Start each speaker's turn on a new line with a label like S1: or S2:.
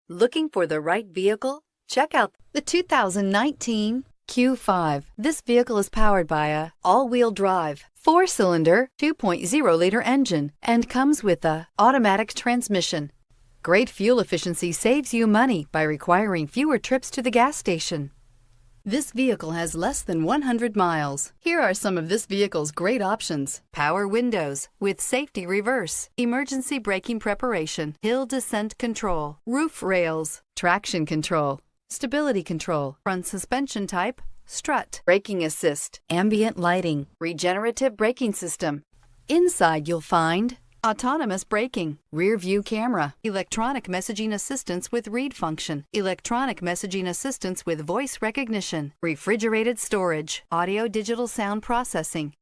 S1: Looking for the right vehicle? Check out the 2019 Q5. This vehicle is powered by a all-wheel drive, 4-cylinder, 2.0-liter engine and comes with a automatic transmission. Great fuel efficiency saves you money by requiring fewer trips to the gas station. This vehicle has less than 100 miles. Here are some of this vehicle's great options: power windows with safety reverse, emergency braking preparation, hill descent control, roof rails, traction control, stability control, front suspension type, strut, braking assist, ambient lighting, regenerative braking system. Inside you'll find autonomous braking, rear view camera, electronic messaging assistance with read function, electronic messaging assistance with voice recognition, refrigerated storage, audio digital sound processing,